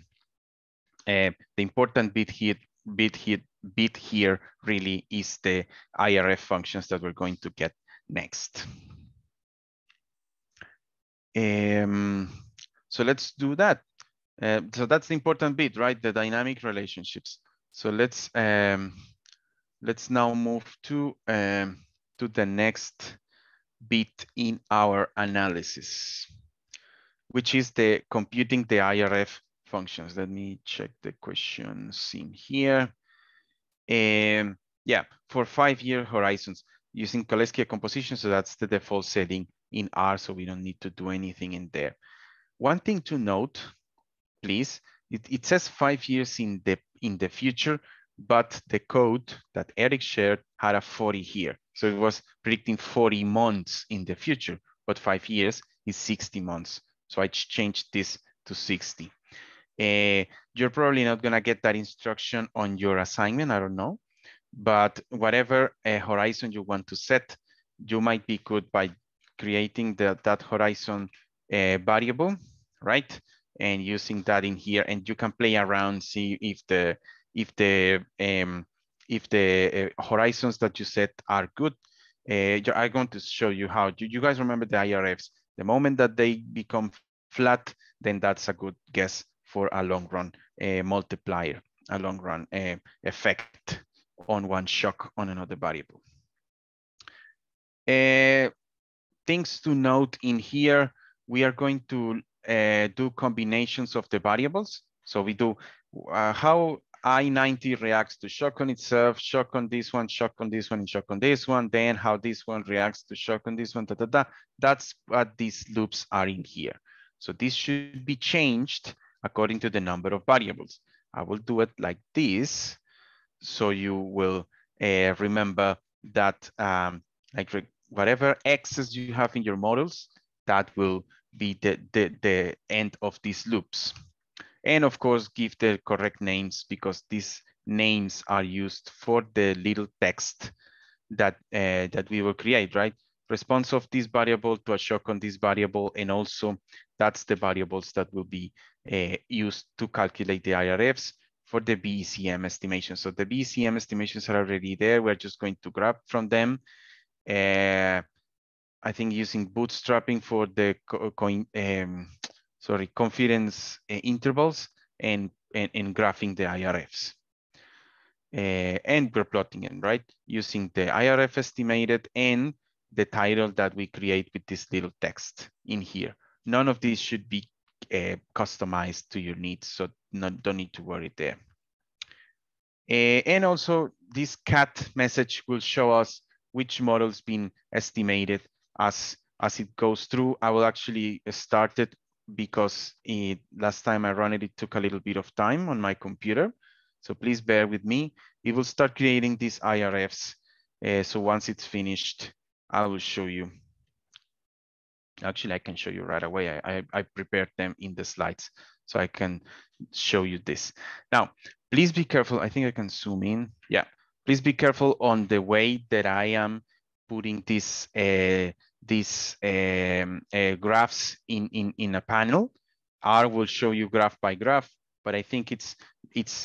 important bit here really is the IRF functions that we're going to get next. So let's do that. So that's the important bit, right? The dynamic relationships. So let's now move to the next bit in our analysis, which is the computing the IRF functions. Let me check the questions in here. Yeah, for 5-year horizons using Koleski composition. So that's the default setting in R, so we don't need to do anything in there. One thing to note, please, it says 5 years in the future, but the code that Eric shared had a 40 here. So it was predicting 40 months in the future, but 5 years is 60 months. So I changed this to 60. You're probably not gonna get that instruction on your assignment, I don't know. But whatever horizon you want to set, you might be good by creating that horizon variable, right? And using that in here, and you can play around, see if the horizons that you set are good. I'm going to show you how. You guys remember the IRFs? The moment that they become flat, then that's a good guess for a long run multiplier, a long run effect on one shock on another variable. Things to note in here, we are going to do combinations of the variables. So we do how I-90 reacts to shock on itself, shock on this one, shock on this one, and shock on this one, then how this one reacts to shock on this one, da, da, da. That's what these loops are in here. So this should be changed according to the number of variables. I will do it like this, so you will remember that whatever X's you have in your models, that will be the end of these loops. And of course, give the correct names, because these names are used for the little text that we will create, right? Response of this variable to a shock on this variable, and also that's the variables that will be used to calculate the IRFs for the VECM estimation. So the VECM estimations are already there. We're just going to grab from them. I think using bootstrapping for the confidence intervals, and graphing the IRFs. And we're plotting it, right? Using the IRF estimated and the title that we create with this little text in here. None of these should be customized to your needs, so don't need to worry there. And also this cat message will show us which model's been estimated as it goes through. I will actually start it, because last time I ran it, it took a little bit of time on my computer. So please bear with me. It will start creating these IRFs. So once it's finished, I will show you. Actually, I can show you right away. I prepared them in the slides, so I can show you this. Now, please be careful. I think I can zoom in. Yeah, please be careful on the way that I am putting these graphs in a panel. R will show you graph by graph, but I think it's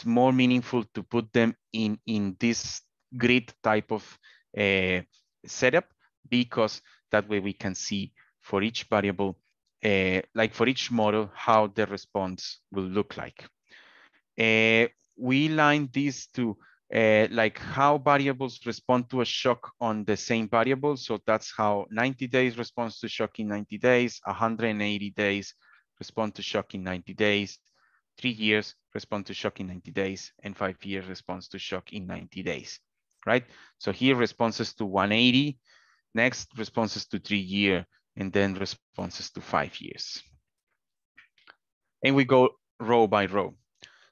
more meaningful to put them in this grid type of setup, because that way we can see for each variable, like for each model, how the response will look like. We line these to like how variables respond to a shock on the same variable. So that's how 90 days responds to shock in 90 days, 180 days respond to shock in 90 days, 3 years respond to shock in 90 days, and 5 years responds to shock in 90 days, right? So here responses to 180, next responses to 3 years, and then responses to 5 years. And we go row by row.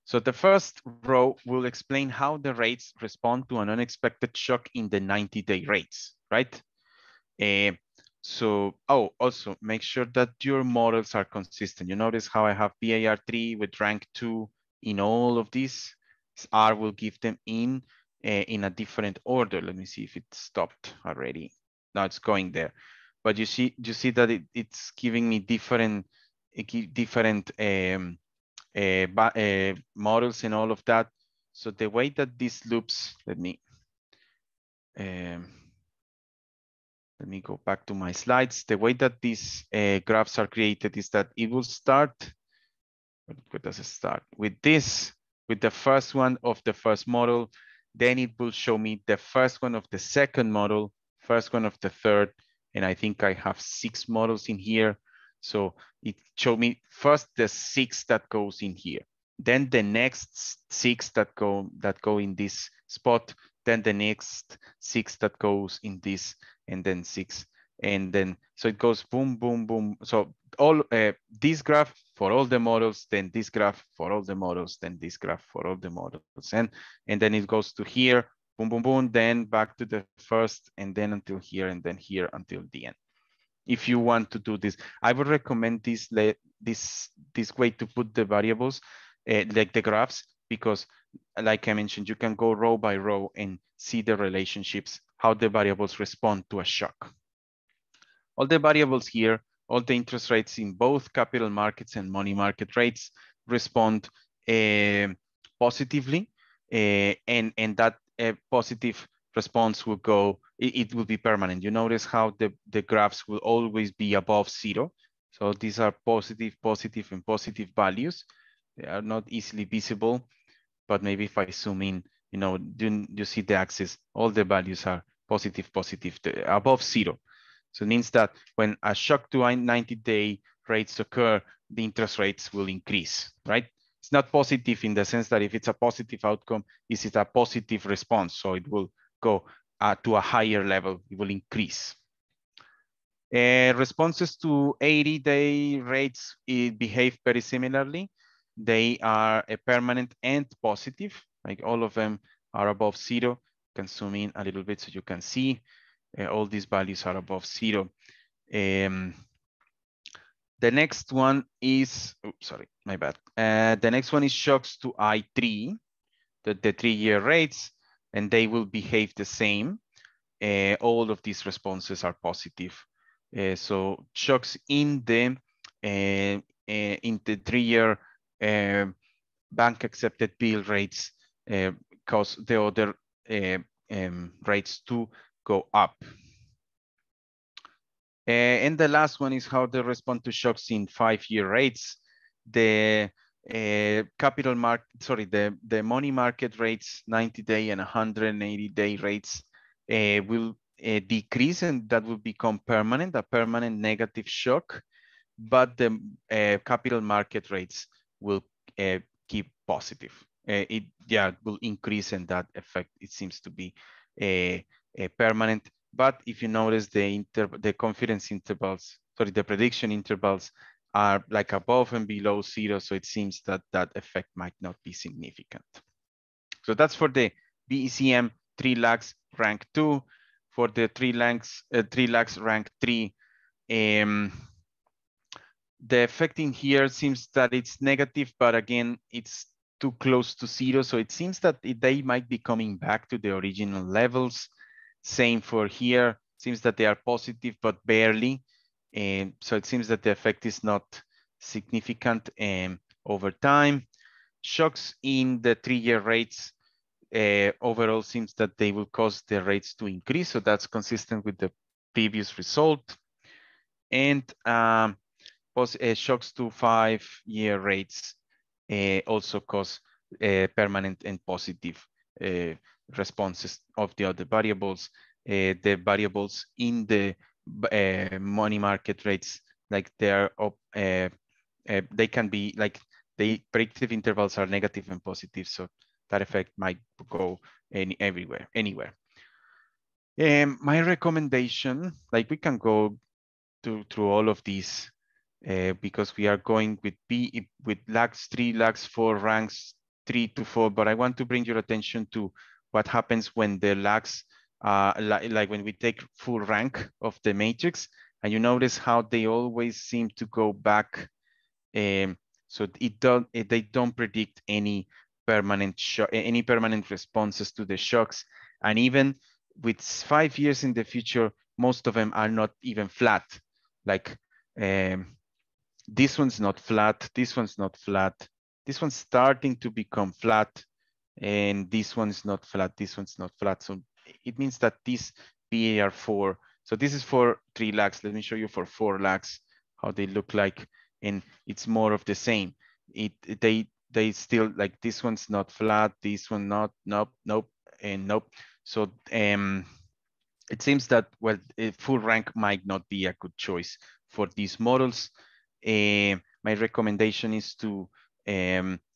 So the first row will explain how the rates respond to an unexpected shock in the 90-day rates, right? Also make sure that your models are consistent. You notice how I have VAR3 with rank 2 in all of these. R will give them in a different order. Let me see if it stopped already. Now it's going there. But you see that it's giving me different models and all of that. So the way that these loops, let me go back to my slides. The way that these graphs are created is that it will start, where does it start? With this, with the first one of the first model, then it will show me the first one of the second model, first one of the third, and I think I have 6 models in here. So it showed me first the 6 that goes in here, then the next 6 that go in this spot, then the next 6 that goes in this, and then 6, and then so it goes boom, boom, boom. So all this graph for all the models, then this graph for all the models, then this graph for all the models, and then it goes to here, boom, boom, boom, then back to the first, and then until here, and then here until the end. If you want to do this, I would recommend this way to put the variables, like the graphs, because like I mentioned, you can go row by row and see the relationships, how the variables respond to a shock. All the variables here, all the interest rates in both capital markets and money market rates respond positively, and that positive response will go, it will be permanent. You notice how the graphs will always be above 0. So these are positive, positive, and positive values. They are not easily visible, but maybe if I zoom in, you see the axis, all the values are positive, positive, above 0. So it means that when a shock to 90-day rates occur, the interest rates will increase, right? It's not positive in the sense that if it's a positive outcome, is it a positive response? So it will go to a higher level, it will increase. Responses to 80-day rates behave very similarly. They are a permanent and positive, like all of them are above 0. You can zoom in a little bit so you can see all these values are above 0. The next one is, oops, sorry, my bad. The next one is shocks to I3, the 3-year rates, and they will behave the same. All of these responses are positive. So shocks in the 3-year bank accepted bill rates cause the other rates to go up. And the last one is how they respond to shocks in 5-year rates. The the money market rates, 90-day and 180-day rates will decrease, and that will become permanent, a permanent negative shock. But the capital market rates will keep positive. It will increase, and that effect, it seems to be permanent. But if you notice the confidence intervals, sorry, the prediction intervals are like above and below 0. So it seems that that effect might not be significant. So that's for the VECM 3 lakhs rank 2. For the 3 lakhs rank 3, the effect in here seems that it's negative, but again, it's too close to 0. So it seems that they might be coming back to the original levels. Same for here. Seems that they are positive, but barely. And so it seems that the effect is not significant over time. Shocks in the 3-year rates overall seems that they will cause the rates to increase. So that's consistent with the previous result. And shocks to 5-year rates also cause permanent and positive responses of the other variables. The variables in the money market rates, like they're they can be like the predictive intervals are negative and positive, so that effect might go anywhere. My recommendation, like we can go through all of these because we are going with with lags 3, lags 4, ranks 3 to 4. But I want to bring your attention to what happens when the lags, like when we take full rank of the matrix, and you notice how they always seem to go back. So they don't predict any permanent responses to the shocks. And even with 5 years in the future, most of them are not even flat. Like this one's not flat, this one's not flat, this one's starting to become flat, and this one's not flat, this one's not flat. So it means that this VAR4, so this is for 3 lags. Let me show you for 4 lags how they look like, and it's more of the same. They still, like, this one's not flat, this one not, nope, nope, and nope. So it seems that, well, a full rank might not be a good choice for these models. My recommendation is to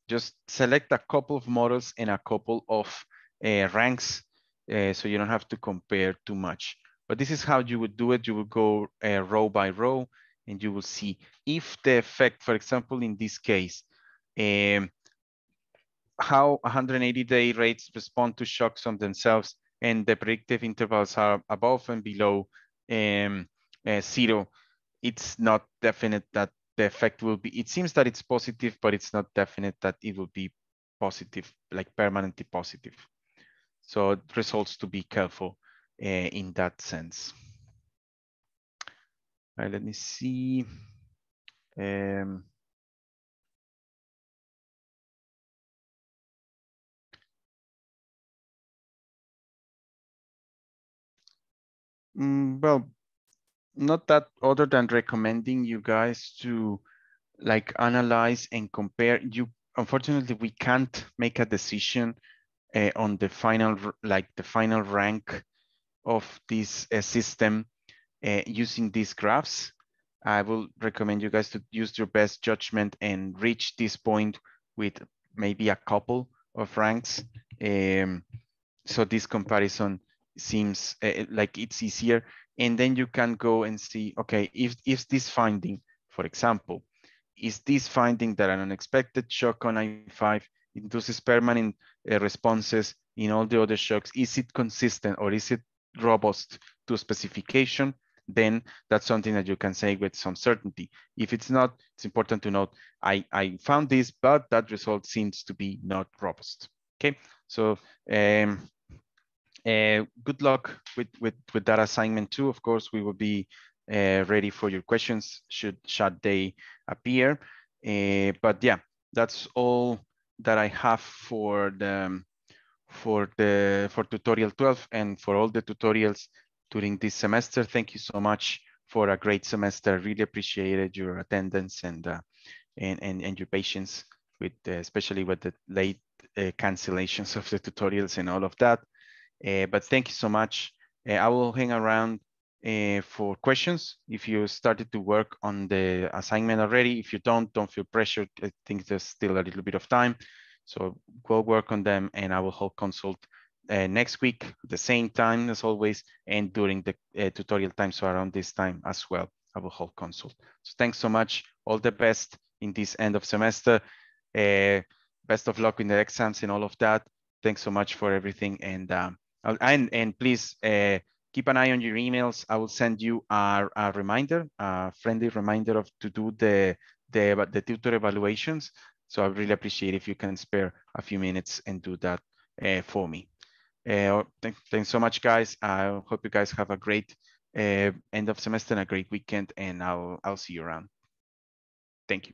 just select a couple of models and a couple of ranks, so you don't have to compare too much. But this is how you would do it. You will go row by row, and you will see if the effect, for example, in this case, how 180-day rates respond to shocks on themselves, and the predictive intervals are above and below 0. It's not definite that the effect will be, it seems that it's positive, but it's not definite that it will be positive, like permanently positive. So it results to be careful in that sense. All right, let me see. Well, not that, other than recommending you guys to like analyze and compare. Unfortunately, we can't make a decision on the final, like the final rank of this system using these graphs. I will recommend you guys to use your best judgment and reach this point with maybe a couple of ranks. So this comparison seems like it's easier. And then you can go and see, okay, if this finding, for example, is this finding that an unexpected shock on I5 induces permanent responses in all the other shocks, is it consistent or is it robust to specification? Then that's something that you can say with some certainty. If it's not, it's important to note, I found this, but that result seems to be not robust. Okay, so good luck with that assignment too. Of course, we will be ready for your questions should they appear. But yeah, that's all that I have for tutorial 12 and for all the tutorials during this semester. Thank you so much for a great semester. Really appreciated your attendance and your patience with especially with the late cancellations of the tutorials and all of that. But thank you so much. I will hang around for questions. If you started to work on the assignment already, if you don't feel pressured. I think there's still a little bit of time. So go work on them, and I will hold consult next week, the same time as always, and during the tutorial time, so around this time as well, I will hold consult. So thanks so much. All the best in this end of semester. Best of luck in the exams and all of that. Thanks so much for everything. And please keep an eye on your emails. I will send you a reminder, a friendly reminder to do the tutor evaluations. So I really appreciate if you can spare a few minutes and do that for me. Thanks so much, guys. I hope you guys have a great end of semester and a great weekend, and I'll see you around. Thank you.